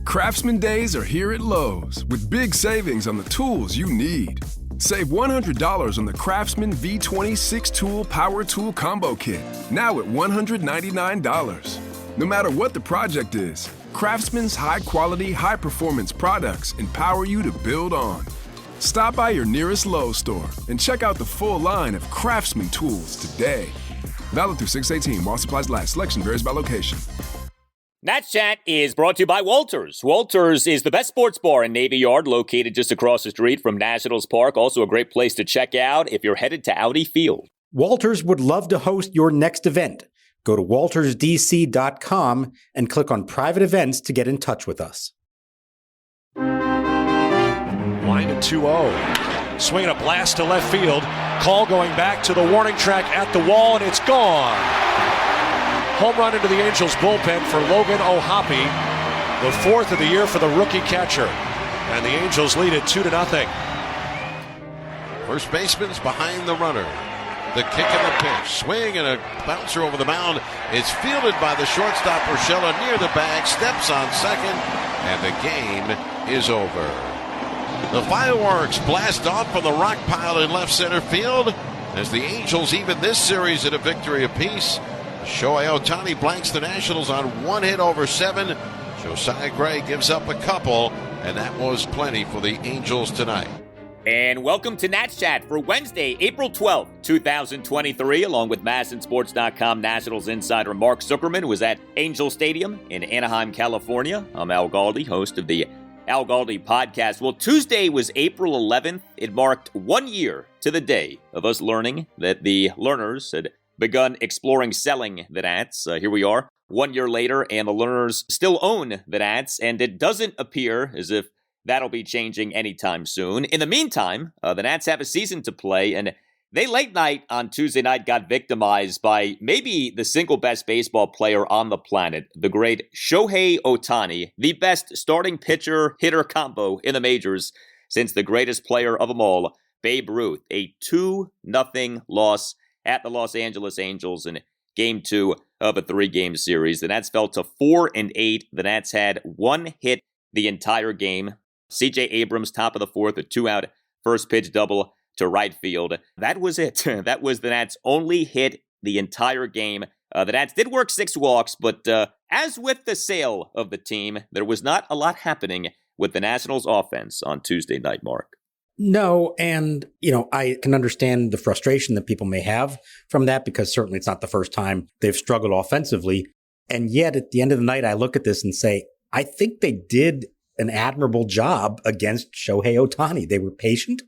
Craftsman Days are here at Lowe's with big savings on the tools you need. Save $100 on the Craftsman V20 6-tool power tool combo kit, now at $199. No matter what the project is, Craftsman's high-quality, high-performance products empower you to build on. Stop by your nearest Lowe's store and check out the full line of Craftsman tools today. Valid through 6/18 while supplies last. Selection varies by location. Nats Chat is brought to you by Walters. Walters is the best sports bar in Navy Yard, located just across the street from Nationals Park. Also a great place to check out if you're headed to Audi Field. Walters would love to host your next event. Go to waltersdc.com and click on private events to get in touch with us. Line at 2-0. Swinging a blast to left field. Call going back to the warning track at the wall, and it's gone. Home run into the Angels bullpen for Logan O'Hoppe, the fourth of the year for the rookie catcher. And the Angels lead it 2-0. First baseman's behind the runner. The kick and the pitch. Swing and a bouncer over the mound. It's fielded by the shortstop Urshela near the bag. Steps on second, and the game is over. The fireworks blast off from the rock pile in left center field as the Angels even this series at a victory apiece. Shohei Ohtani blanks the Nationals on 1 hit over 7. Josiah Gray gives up a couple, and that was plenty for the Angels tonight. And welcome to Nats Chat for Wednesday, April 12th, 2023, along with MASNsports.com Nationals insider Mark Zuckerman, who was at Angel Stadium in Anaheim, California. I'm Al Galdi, host of the Al Galdi podcast. Well, Tuesday was April 11th. It marked 1 year to the day of us learning that the learners had begun exploring selling the Nats. Here we are, 1 year later, and the learners still own the Nats, and it doesn't appear as if that'll be changing anytime soon. In the meantime, the Nats have a season to play, and they late night on Tuesday night got victimized by maybe the single best baseball player on the planet, the great Shohei Ohtani, the best starting pitcher-hitter combo in the majors since the greatest player of them all, Babe Ruth. A 2-0 loss at the Los Angeles Angels in Game 2 of a 3-game series. The Nats fell to 4-8. The Nats had 1 hit the entire game. C.J. Abrams, top of the fourth, a 2-out first pitch double to right field. That was it. That was the Nats' only hit the entire game. The Nats did work 6 walks, but as with the sale of the team, there was not a lot happening with the Nationals offense on Tuesday night, Mark. No, and, I can understand the frustration that people may have from that because certainly it's not the first time they've struggled offensively. And yet, at the end of the night, I look at this and say, I think they did an admirable job against Shohei Ohtani. They were patient.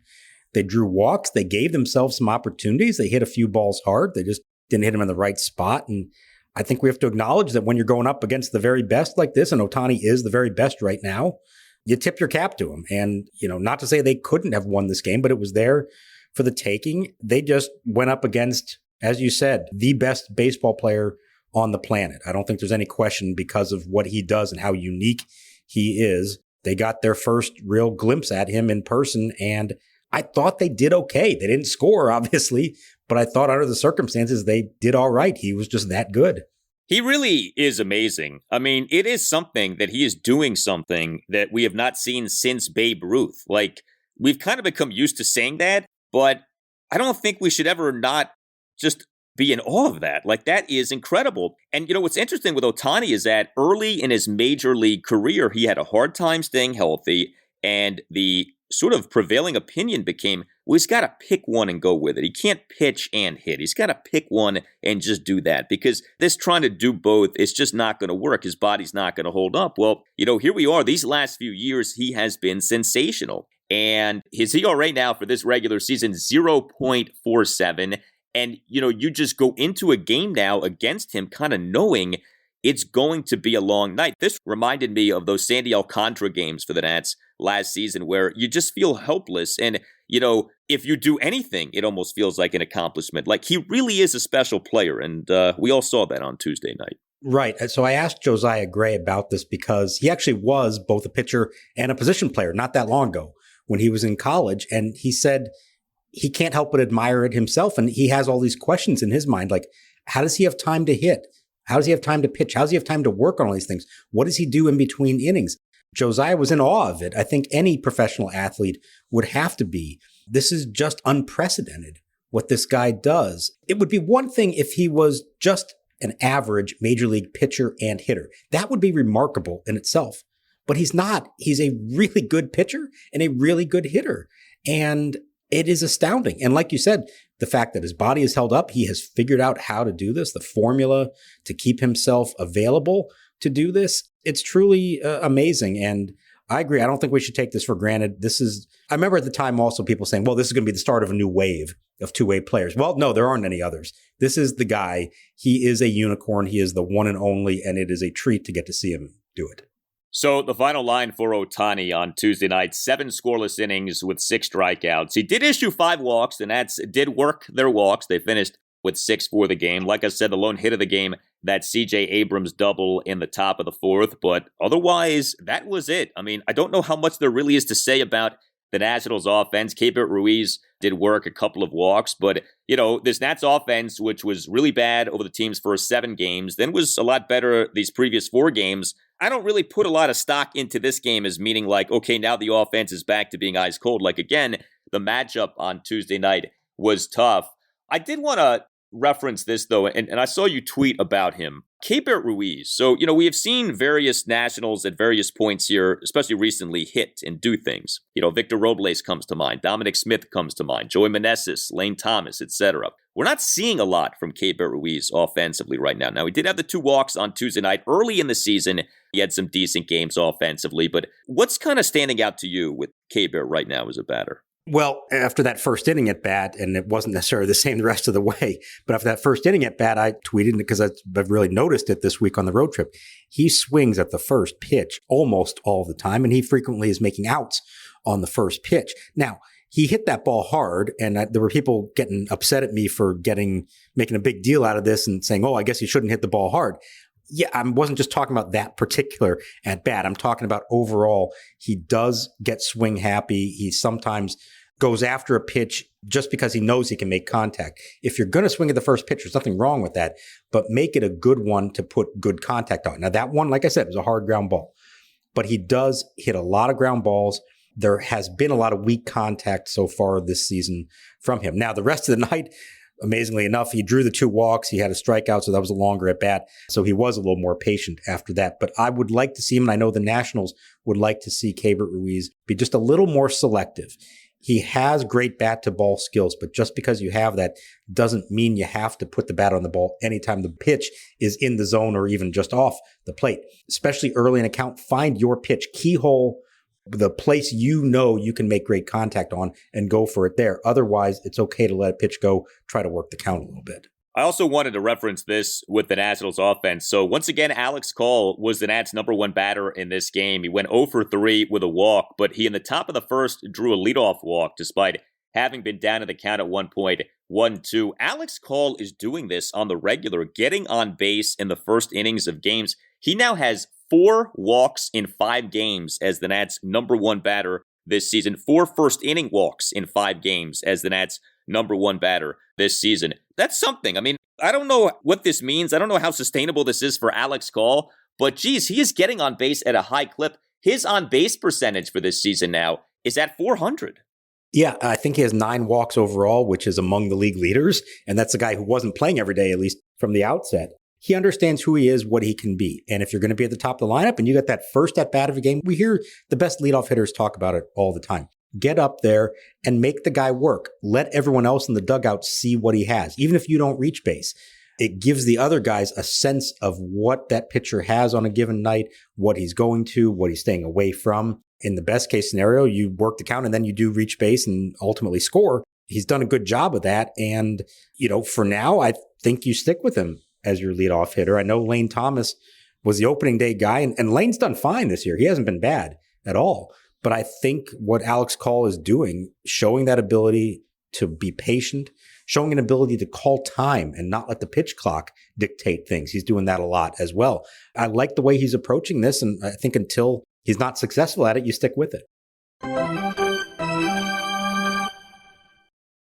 They drew walks. They gave themselves some opportunities. They hit a few balls hard. They just didn't hit them in the right spot. And I think we have to acknowledge that when you're going up against the very best like this, and Ohtani is the very best right now, you tip your cap to him. And, not to say they couldn't have won this game, but it was there for the taking. They just went up against, as you said, the best baseball player on the planet. I don't think there's any question because of what he does and how unique he is. They got their first real glimpse at him in person, and I thought they did okay. They didn't score, obviously, but I thought under the circumstances, they did all right. He was just that good. He really is amazing. I mean, it is something that he is doing something that we have not seen since Babe Ruth. Like, we've kind of become used to saying that, but I don't think we should ever not just be in awe of that. Like, that is incredible. And, what's interesting with Ohtani is that early in his major league career, he had a hard time staying healthy, and the sort of prevailing opinion became, well, he's got to pick one and go with it. He can't pitch and hit. He's got to pick one and just do that because this trying to do both, it's just not going to work. His body's not going to hold up. Well, here we are. These last few years, he has been sensational. And his ERA now for this regular season, 0.47. And, you just go into a game now against him kind of knowing it's going to be a long night. This reminded me of those Sandy Alcantara games for the Nats last season where you just feel helpless. And, if you do anything, it almost feels like an accomplishment. Like, he really is a special player. And we all saw that on Tuesday night. Right. So I asked Josiah Gray about this because he actually was both a pitcher and a position player not that long ago when he was in college. And he said he can't help but admire it himself. And he has all these questions in his mind, like, how does he have time to hit? How does he have time to pitch? How does he have time to work on all these things? What does he do in between innings? Josiah was in awe of it. I think any professional athlete would have to be. This is just unprecedented what this guy does. It would be one thing if he was just an average major league pitcher and hitter. That would be remarkable in itself. But he's not. He's a really good pitcher and a really good hitter. And it is astounding. And like you said, the fact that his body is held up, he has figured out how to do this, the formula to keep himself available to do this. It's truly amazing. And I agree. I don't think we should take this for granted. I remember at the time also people saying, well, this is going to be the start of a new wave of two-way players. Well, no, there aren't any others. This is the guy. He is a unicorn. He is the one and only, and it is a treat to get to see him do it. So the final line for Ohtani on Tuesday night, 7 scoreless innings with 6 strikeouts. He did issue 5 walks. The Nats did work their walks. They finished with 6 for the game. Like I said, the lone hit of the game, that C.J. Abrams double in the top of the 4th. But otherwise, that was it. I mean, I don't know how much there really is to say about the Nationals offense. Keibert Ruiz did work a couple of walks. But, this Nats offense, which was really bad over the team's first 7 games, then was a lot better these previous 4 games. I don't really put a lot of stock into this game as meaning like, okay, now the offense is back to being ice cold. Like, again, the matchup on Tuesday night was tough. I did want to reference this, though, and I saw you tweet about him. Keibert Ruiz. So, we have seen various Nationals at various points here, especially recently, hit and do things. Victor Robles comes to mind. Dominic Smith comes to mind. Joey Meneses, Lane Thomas, etc. We're not seeing a lot from Keibert Ruiz offensively right now. Now, he did have the 2 walks on Tuesday night. Early in the season, he had some decent games offensively. But what's kind of standing out to you with Keibert right now as a batter? Well, after that first inning at bat, and it wasn't necessarily the same the rest of the way, but after that first inning at bat, I tweeted because I've really noticed it this week on the road trip. He swings at the first pitch almost all the time, and he frequently is making outs on the first pitch. Now, he hit that ball hard, and there were people getting upset at me for making a big deal out of this and saying, oh, I guess he shouldn't hit the ball hard. Yeah, I wasn't just talking about that particular at bat. I'm talking about overall. He does get swing happy. He sometimes goes after a pitch just because he knows he can make contact. If you're going to swing at the first pitch, there's nothing wrong with that, but make it a good one to put good contact on. Now, that one, like I said, was a hard ground ball, but he does hit a lot of ground balls. There has been a lot of weak contact so far this season from him. Now, the rest of the night, amazingly enough, he drew the 2 walks. He had a strikeout, so that was a longer at bat. So he was a little more patient after that. But I would like to see him, and I know the Nationals would like to see Keibert Ruiz be just a little more selective. He has great bat-to-ball skills, but just because you have that doesn't mean you have to put the bat on the ball anytime the pitch is in the zone or even just off the plate. Especially early in a count, find your pitch, keyhole, the place you can make great contact on and go for it there. Otherwise, it's okay to let a pitch go, try to work the count a little bit. I also wanted to reference this with the Nationals offense. So once again, Alex Call was the Nats' number 1 batter in this game. He went 0 for 3 with a walk, but he in the top of the first drew a leadoff walk despite having been down in the count at one point, 1-2. Alex Call is doing this on the regular, getting on base in the first innings of games. He now has 4 walks in 5 games as the Nats' number 1 batter this season. 4 first inning walks in 5 games as the Nats' number 1 batter this season. That's something. I mean, I don't know what this means. I don't know how sustainable this is for Alex Call, but geez, he is getting on base at a high clip. His on base percentage for this season now is at .400. Yeah, I think he has 9 walks overall, which is among the league leaders. And that's a guy who wasn't playing every day, at least from the outset. He understands who he is, what he can be. And if you're going to be at the top of the lineup and you got that first at bat of a game, we hear the best leadoff hitters talk about it all the time. Get up there and make the guy work. Let everyone else in the dugout see what he has. Even if you don't reach base, it gives the other guys a sense of what that pitcher has on a given night, what he's going to, what he's staying away from. In the best case scenario, you work the count and then you do reach base and ultimately score. He's done a good job of that. And, for now, I think you stick with him as your leadoff hitter. I know Lane Thomas was the opening day guy, and Lane's done fine this year. He hasn't been bad at all. But I think what Alex Call is doing, showing that ability to be patient, showing an ability to call time and not let the pitch clock dictate things. He's doing that a lot as well. I like the way he's approaching this, and I think until he's not successful at it, you stick with it.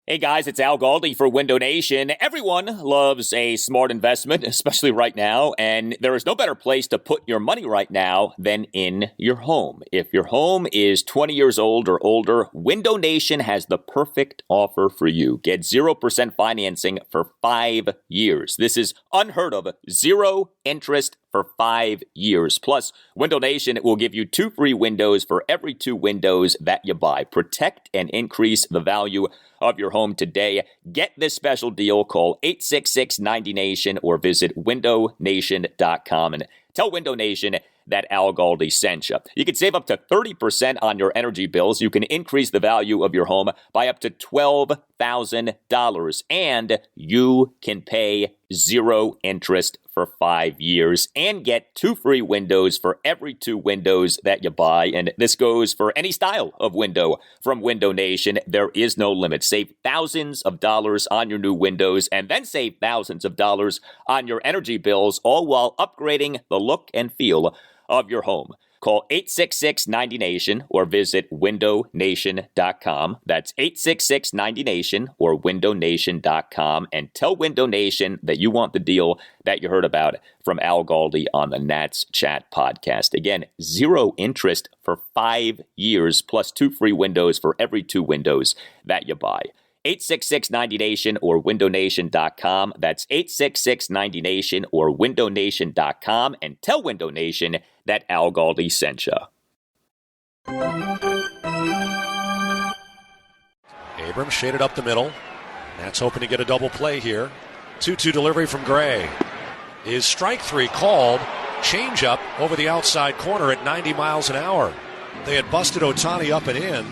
Hey guys, it's Al Galdi for Window Nation. Everyone loves a smart investment, especially right now, and there is no better place to put your money right now than in your home. If your home is 20 years old or older, Window Nation has the perfect offer for you. Get 0% financing for 5 years. This is unheard of. 0 interest for 5 years. Plus, Window Nation will give you 2 free windows for every 2 windows that you buy. Protect and increase the value of your home today. Get this special deal. Call 866-90-NATION or visit windownation.com and tell Window Nation that Al Galdi sent you. You can save up to 30% on your energy bills. You can increase the value of your home by up to $12,000, and you can pay 0 interest for 5 years and get 2 free windows for every 2 windows that you buy. And this goes for any style of window from Window Nation. There is no limit. Save thousands of dollars on your new windows and then save thousands of dollars on your energy bills, all while upgrading the look and feel of your home. Call 866-90-NATION or visit windownation.com. That's 866-90-NATION or windownation.com, and tell Window Nation that you want the deal that you heard about from Al Galdi on the Nats Chat podcast. Again, 0 interest for 5 years plus 2 free windows for every 2 windows that you buy. 866-90-NATION or windownation.com. That's 866-90-NATION or windownation.com, and tell Window Nation that Al Galdi sent you. Abrams shaded up the middle. Nats hoping to get a double play here. 2-2 delivery from Gray. Is strike 3 called? Changeup over the outside corner at 90 miles an hour. They had busted Ohtani up and in.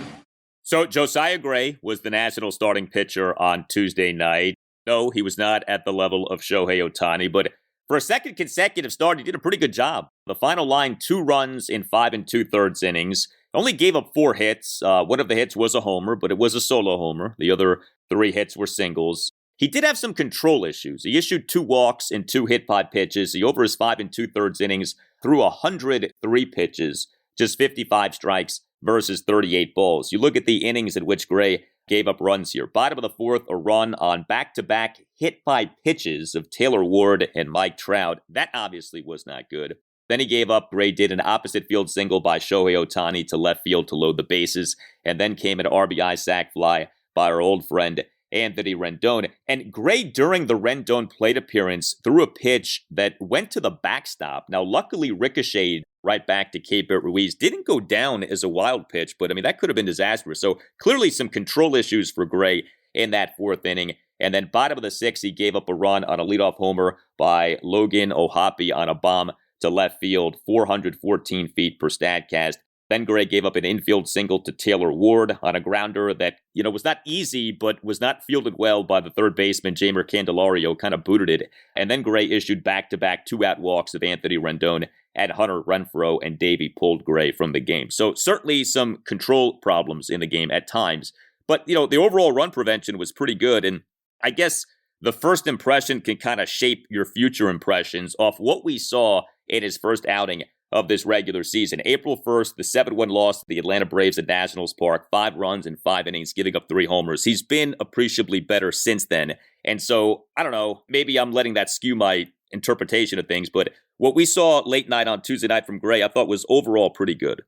So Josiah Gray was the National starting pitcher on Tuesday night. No, he was not at the level of Shohei Ohtani, but for a second consecutive start, he did a pretty good job. The final line, 2 runs in 5 2/3 innings. Only gave up 4 hits. One of the hits was a homer, but it was a solo homer. The other 3 hits were singles. He did have some control issues. He issued 2 walks and 2 hit pod pitches. He, over his 5 2/3 innings, threw 103 pitches, just 55 strikes versus 38 balls. You look at the innings in which Gray gave up runs here. Bottom of the 4th, a run on back-to-back hit by pitches of Taylor Ward and Mike Trout. That obviously was not good. Then he gave up. Gray did an opposite field single by Shohei Ohtani to left field to load the bases, and then came an RBI sac fly by our old friend Anthony Rendon. And Gray, during the Rendon plate appearance, threw a pitch that went to the backstop. Now, luckily, ricocheted right back to Keibert Ruiz. Didn't go down as a wild pitch, but I mean, that could have been disastrous. So clearly some control issues for Gray in that 4th inning. And then bottom of the 6th, he gave up a run on a leadoff homer by Logan O'Hoppe on a bomb to left field, 414 feet per Statcast. Then Gray gave up an infield single to Taylor Ward on a grounder that, was not easy, but was not fielded well by the third baseman, Jeimer Candelario, kind of booted it. And then Gray issued back-to-back 2-out walks of Anthony Rendon and Hunter Renfroe, and Davey pulled Gray from the game. So certainly some control problems in the game at times. But, the overall run prevention was pretty good. And I guess the first impression can kind of shape your future impressions off what we saw in his first outing of this regular season. April 1st, the 7-1 loss to the Atlanta Braves at Nationals Park, 5 runs in 5 innings, giving up 3 homers. He's been appreciably better since then. And so, I don't know, maybe I'm letting that skew my interpretation of things, but what we saw late night on Tuesday night from Gray, I thought was overall pretty good.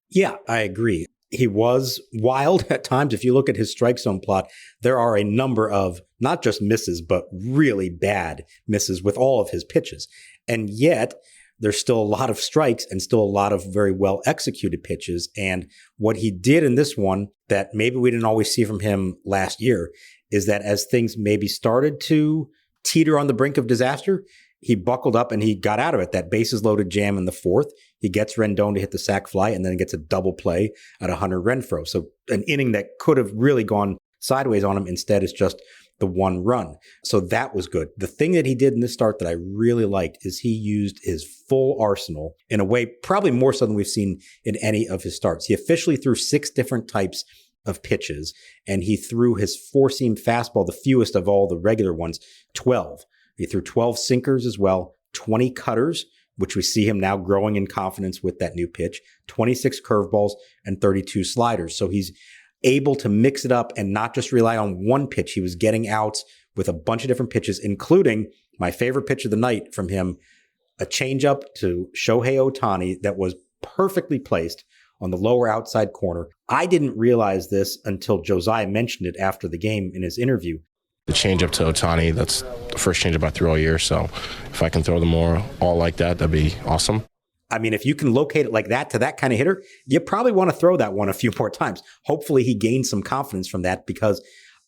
Yeah, I agree. He was wild at times. If you look at his strike zone plot, there are a number of not just misses, but really bad misses with all of his pitches. And yet, there's still a lot of strikes and still a lot of very well executed pitches. And what he did in this one that maybe we didn't always see from him last year is that as things maybe started to teeter on the brink of disaster, he buckled up and he got out of it. That bases loaded jam in the 4th. He gets Rendon to hit the sac fly and then gets a double play at Hunter Renfroe. So an inning that could have really gone sideways on him. Instead, it's just the 1 run. So that was good. The thing that he did in this start that I really liked is he used his full arsenal in a way probably more so than we've seen in any of his starts. He officially threw 6 different types of pitches, and he threw his 4-seam fastball, the fewest of all the regular ones, 12. He threw 12 sinkers as well, 20 cutters, which we see him now growing in confidence with that new pitch, 26 curveballs, and 32 sliders. So he's able to mix it up and not just rely on one pitch. He was getting outs with a bunch of different pitches, including my favorite pitch of the night from him, a changeup to Shohei Ohtani that was perfectly placed on the lower outside corner. I didn't realize this until Josiah mentioned it after the game in his interview. The changeup to Ohtani, that's the first changeup I threw all year, so if I can throw them more all like that, that'd be awesome. I mean, if you can locate it like that to that kind of hitter, you probably want to throw that one a few more times. Hopefully he gains some confidence from that, because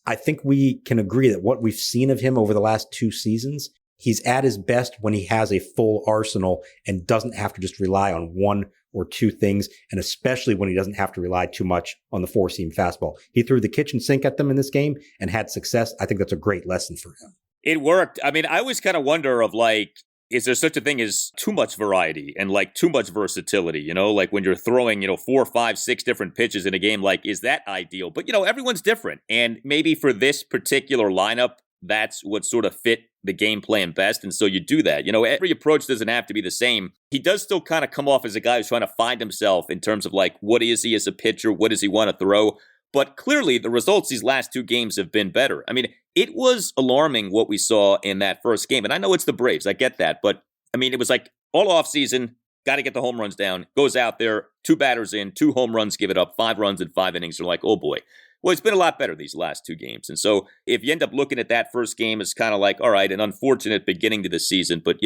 I think we can agree that what we've seen of him over the last 2 seasons, he's at his best when he has a full arsenal and doesn't have to just rely on 1 or 2 things, and especially when he doesn't have to rely too much on the 4-seam fastball. He threw the kitchen sink at them in this game and had success. I think that's a great lesson for him. It worked. I mean, I always kind of wonder of like, is there such a thing as too much variety and like too much versatility, you know, like when you're throwing, 4, 5, 6 different pitches in a game, like, is that ideal? But, everyone's different. And maybe for this particular lineup, that's what sort of fit the game plan best. And so you do that. Every approach doesn't have to be the same. He does still kind of come off as a guy who's trying to find himself in terms of like, what is he as a pitcher? What does he want to throw? But clearly the results these last 2 games have been better. I mean, it was alarming what we saw in that first game. And I know it's the Braves. I get that. But I mean, it was like all offseason, got to get the home runs down, goes out there, 2 batters in, 2 home runs, give it up, 5 runs in 5 innings. They're like, oh boy. Well, it's been a lot better these last 2 games. And so if you end up looking at that first game as kind of like, all right, an unfortunate beginning to the season, but,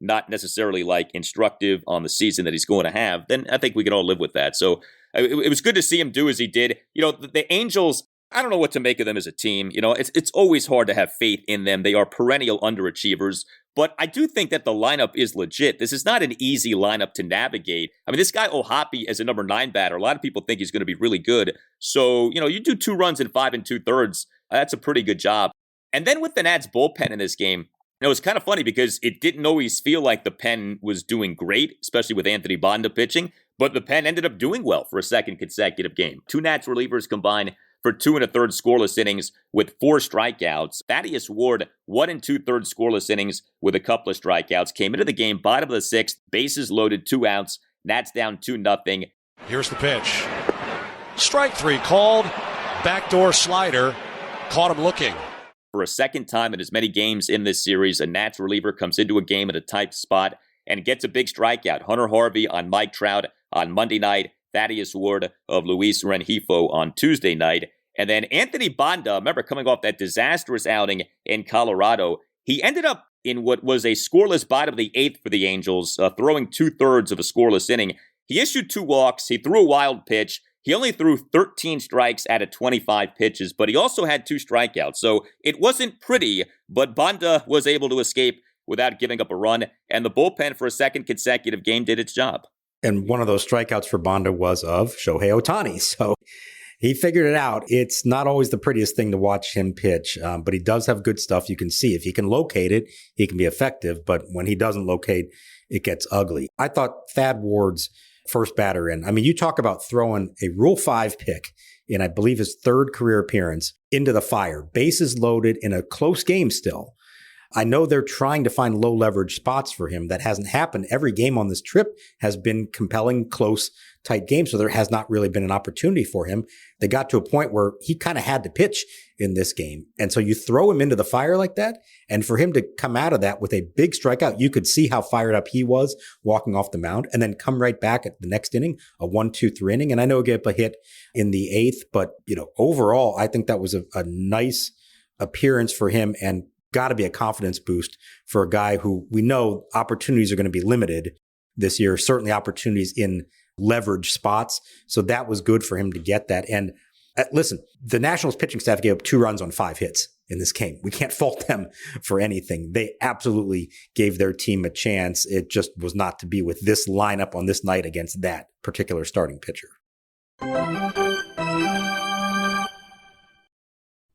not necessarily like instructive on the season that he's going to have, then I think we can all live with that. So it was good to see him do as he did. The Angels, I don't know what to make of them as a team. It's always hard to have faith in them. They are perennial underachievers. But I do think that the lineup is legit. This is not an easy lineup to navigate. I mean, this guy Ohtani as a number 9 batter, a lot of people think he's going to be really good. So, you do 2 runs in 5 2/3. That's a pretty good job. And then with the Nats bullpen in this game, it was kind of funny because it didn't always feel like the pen was doing great, especially with Anthony Banda pitching. But the pen ended up doing well for a second consecutive game. 2 Nats relievers combined for 2 1/3 scoreless innings with 4 strikeouts. Thaddeus Ward, 1 2/3 scoreless innings with a couple of strikeouts. Came into the game, bottom of the 6th, bases loaded, 2 outs. Nats down 2-0. Here's the pitch. Strike 3 called. Backdoor slider. Caught him looking. For a second time in as many games in this series, a Nats reliever comes into a game at a tight spot and gets a big strikeout. Hunter Harvey on Mike Trout on Monday night. Thaddeus Ward of Luis Rengifo on Tuesday night. And then Anthony Banda, remember coming off that disastrous outing in Colorado, he ended up in what was a scoreless bottom of the 8th for the Angels, throwing 2/3 of a scoreless inning. He issued 2 walks. He threw a wild pitch. He only threw 13 strikes out of 25 pitches, but he also had 2 strikeouts. So it wasn't pretty, but Banda was able to escape without giving up a run. And the bullpen for a second consecutive game did its job. And one of those strikeouts for Banda was of Shohei Ohtani. So he figured it out. It's not always the prettiest thing to watch him pitch, but he does have good stuff you can see. If he can locate it, he can be effective. But when he doesn't locate, it gets ugly. I thought Thad Ward's first batter in, I mean, you talk about throwing a Rule 5 pick in, I believe, his 3rd career appearance into the fire. Bases loaded in a close game still. I know they're trying to find low leverage spots for him. That hasn't happened. Every game on this trip has been compelling, close, tight games. So there has not really been an opportunity for him. They got to a point where he kind of had to pitch in this game. And so you throw him into the fire like that. And for him to come out of that with a big strikeout, you could see how fired up he was walking off the mound and then come right back at the next inning, a 1-2-3 inning. And I know he gave up a hit in the 8th, but overall, I think that was a nice appearance for him and got to be a confidence boost for a guy who we know opportunities are going to be limited this year, certainly opportunities in leverage spots. So that was good for him to get that. And listen, the Nationals pitching staff gave up 2 runs on 5 hits in this game. We can't fault them for anything. They absolutely gave their team a chance. It just was not to be with this lineup on this night against that particular starting pitcher.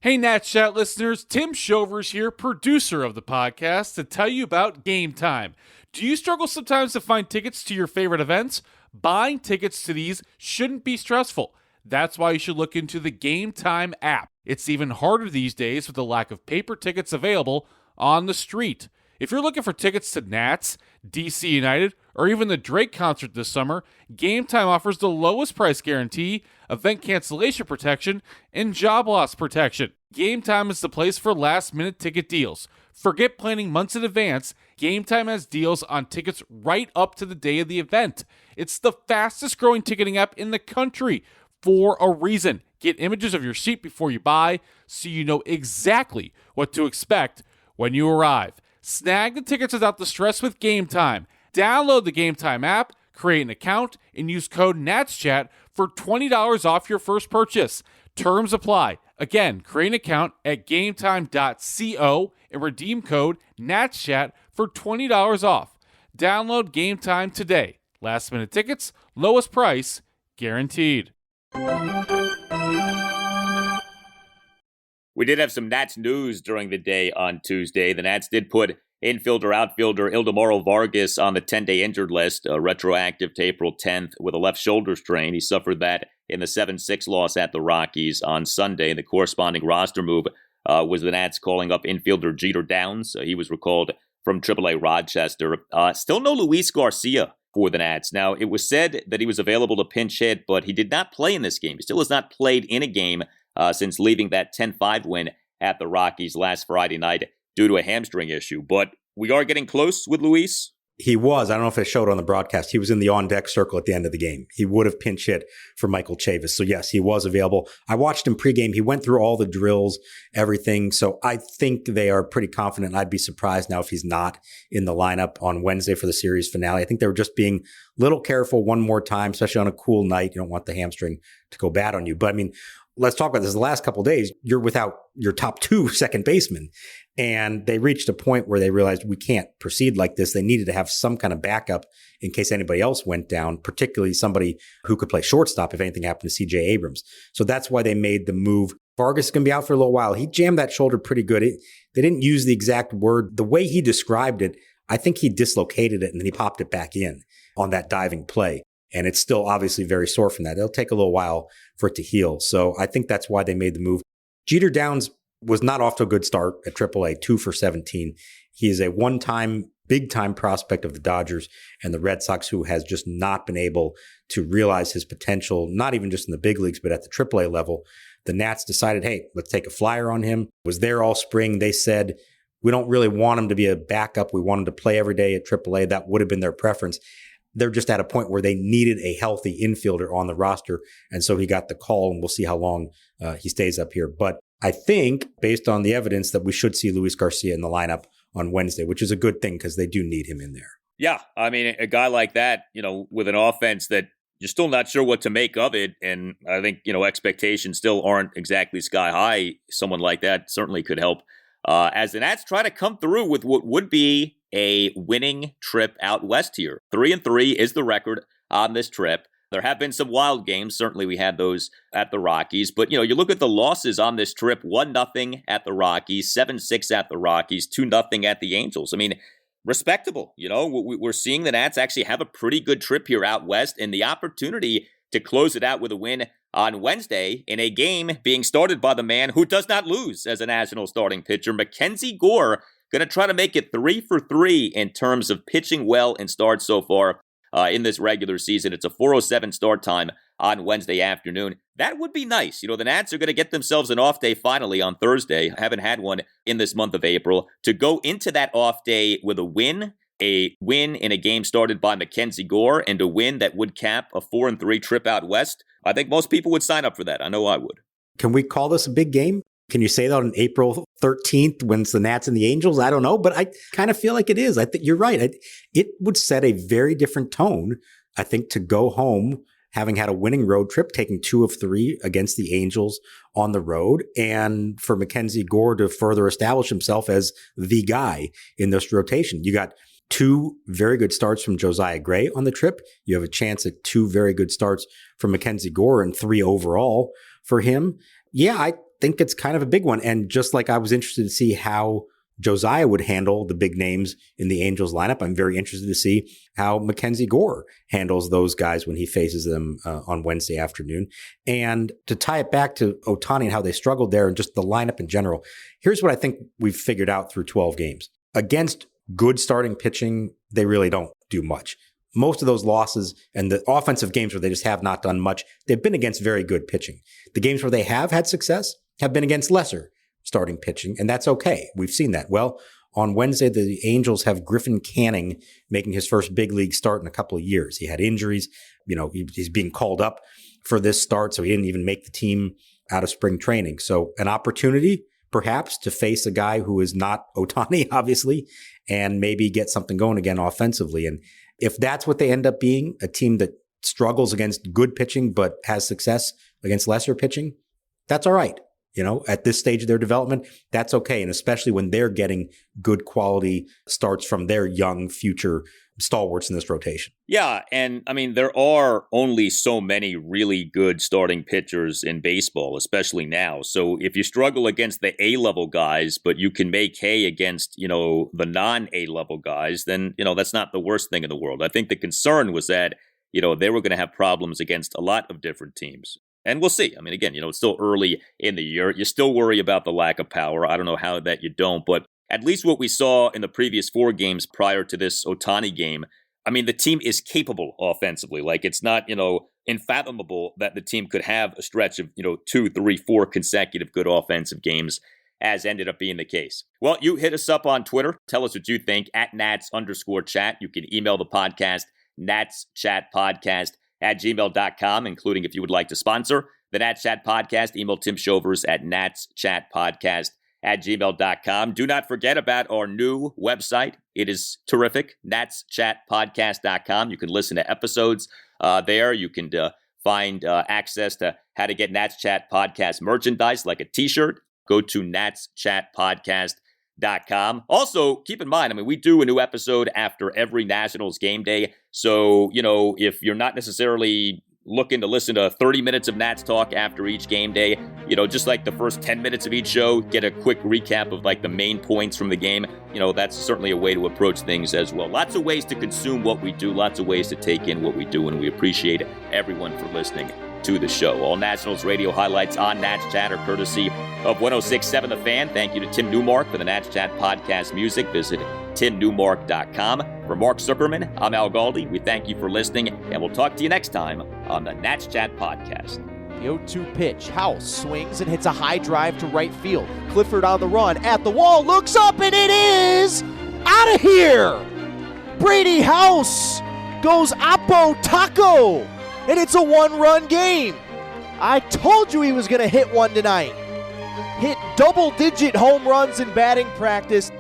Hey, Nats Chat listeners, Tim Shovers here, producer of the podcast, to tell you about Game Time. Do you struggle sometimes to find tickets to your favorite events? Buying tickets to these shouldn't be stressful. That's why you should look into the Game Time app. It's even harder these days with the lack of paper tickets available on the street. If you're looking for tickets to Nats, DC United, or even the Drake concert this summer, Game Time offers the lowest price guarantee, event cancellation protection, and job loss protection. Game Time is the place for last-minute ticket deals. Forget planning months in advance. Game Time has deals on tickets right up to the day of the event. It's the fastest-growing ticketing app in the country for a reason. Get images of your seat before you buy so you know exactly what to expect when you arrive. Snag the tickets without the stress with Game Time. Download the Game Time app, create an account, and use code NATSCHAT for $20 off your first purchase. Terms apply. Again, create an account at gametime.co and redeem code NATSCHAT for $20 off. Download Game Time today. Last minute tickets, lowest price, guaranteed. We did have some Nats news during the day on Tuesday. The Nats did put outfielder Ildemaro Vargas on the 10-day injured list, retroactive to April 10th with a left shoulder strain. He suffered that in the 7-6 loss at the Rockies on Sunday. The corresponding roster move was the Nats calling up infielder Jeter Downs. He was recalled from AAA Rochester. Still no Luis Garcia for the Nats. Now, it was said that he was available to pinch hit, but he did not play in this game. He still has not played in a game since leaving that 10-5 win at the Rockies last Friday night due to a hamstring issue. But we are getting close with Luis. He was. I don't know if it showed on the broadcast. He was in the on-deck circle at the end of the game. He would have pinch hit for Michael Chavis. So, yes, he was available. I watched him pregame. He went through all the drills, everything. So, I think they are pretty confident. I'd be surprised now if he's not in the lineup on Wednesday for the series finale. I think they were just being a little careful one more time, especially on a cool night. You don't want the hamstring to go bad on you. But, I mean, let's talk about this. The last couple of days, you're without your top two second basemen. And they reached a point where they realized we can't proceed like this. They needed to have some kind of backup in case anybody else went down, particularly somebody who could play shortstop if anything happened to CJ Abrams. So that's why they made the move. Vargas is going to be out for a little while. He jammed that shoulder pretty good. They didn't use the exact word. The way he described it, I think he dislocated it and then he popped it back in on that diving play. And it's still obviously very sore from that. It'll take a little while for it to heal. So I think that's why they made the move. Jeter Downs was not off to a good start at AAA, 2 for 17. He is a one-time, big-time prospect of the Dodgers and the Red Sox who has just not been able to realize his potential, not even just in the big leagues, but at the AAA level. The Nats decided, hey, let's take a flyer on him. Was there all spring. They said, we don't really want him to be a backup. We want him to play every day at AAA. That would have been their preference. They're just at a point where they needed a healthy infielder on the roster. And so he got the call, and we'll see how long he stays up here. But I think, based on the evidence, that we should see Luis Garcia in the lineup on Wednesday, which is a good thing because they do need him in there. Yeah, I mean, a guy like that, with an offense that you're still not sure what to make of it, and I think, expectations still aren't exactly sky high. Someone like that certainly could help as the Nats try to come through with what would be a winning trip out west here. 3-3 is the record on this trip. There have been some wild games. Certainly we had those at the Rockies. But, you look at the losses on this trip, 1-0 at the Rockies, 7-6 at the Rockies, 2-0 at the Angels. I mean, respectable. We're seeing the Nats actually have a pretty good trip here out west, and the opportunity to close it out with a win on Wednesday in a game being started by the man who does not lose as a national starting pitcher, Mackenzie Gore, going to try to make it 3 for 3 in terms of pitching well and starts so far in this regular season. It's a 4:07 start time on Wednesday afternoon. That would be nice. The Nats are going to get themselves an off day finally on Thursday. I haven't had one in this month of April. To go into that off day with a win in a game started by Mackenzie Gore, and a win that would cap a 4-3 trip out west, I think most people would sign up for that. I know I would. Can we call this a big game? Can you say that on April 13th when it's the Nats and the Angels? I don't know, but I kind of feel like it is. I think you're right. It would set a very different tone, I think, to go home having had a winning road trip, taking 2 of 3 against the Angels on the road, and for Mackenzie Gore to further establish himself as the guy in this rotation. You got 2 very good starts from Josiah Gray on the trip. You have a chance at 2 very good starts from Mackenzie Gore and 3 overall for him. Yeah, I think it's kind of a big one. And just like I was interested to see how Josiah would handle the big names in the Angels lineup, I'm very interested to see how Mackenzie Gore handles those guys when he faces them on Wednesday afternoon. And to tie it back to Ohtani and how they struggled there and just the lineup in general, here's what I think we've figured out through 12 games. Against good starting pitching, they really don't do much. most of those losses and the offensive games where they just have not done much, they've been against very good pitching. The games where they have had success have been against lesser starting pitching, and that's okay. We've seen that. Well, on Wednesday, the Angels have Griffin Canning making his first big league start in a couple of years. He had injuries. He's being called up for this start, so he didn't even make the team out of spring training. So an opportunity, perhaps, to face a guy who is not Ohtani, obviously, and maybe get something going again offensively. And if that's what they end up being, a team that struggles against good pitching but has success against lesser pitching, that's all right. At this stage of their development, that's okay. And especially when they're getting good quality starts from their young future stalwarts in this rotation. Yeah. And I mean, there are only so many really good starting pitchers in baseball, especially now. So if you struggle against the A-level guys, but you can make hay against, the non-A-level guys, then, that's not the worst thing in the world. I think the concern was that, they were going to have problems against a lot of different teams. And we'll see. I mean, again, it's still early in the year. You still worry about the lack of power. I don't know how that you don't, but at least what we saw in the previous 4 games prior to this Ohtani game, I mean, the team is capable offensively. Like, it's not, unfathomable that the team could have a stretch of, 2, 3, 4 consecutive good offensive games, as ended up being the case. Well, you hit us up on Twitter. Tell us what you think at Nats_chat. You can email the podcast, natschatpodcast@gmail.com, including if you would like to sponsor the Nats Chat Podcast. Email Tim Shovers at natschatpodcast@gmail.com. Do not forget about our new website. It is terrific, natschatpodcast.com. You can listen to episodes there. You can find access to how to get Nats Chat Podcast merchandise like a t-shirt. Go to natschatpodcast.com. Also, keep in mind, we do a new episode after every Nationals game day. So, if you're not necessarily looking to listen to 30 minutes of Nats talk after each game day, just like the first 10 minutes of each show, get a quick recap of like the main points from the game. That's certainly a way to approach things as well. Lots of ways to consume what we do, lots of ways to take in what we do, and we appreciate everyone for listening to the show. All Nationals radio highlights on Nats Chat are courtesy of 106.7 The Fan. Thank you to Tim Newmark for the Nats Chat podcast music. Visit timnewmark.com. For Mark Zuckerman, I'm Al Galdi. We thank you for listening, and we'll talk to you next time on the Nats Chat podcast. The 0-2 pitch. House swings and hits a high drive to right field. Clifford on the run at the wall, looks up, and it is out of here. Brady House goes Apo Taco. And it's a 1-run game. I told you he was going to hit one tonight. Hit double-digit home runs in batting practice.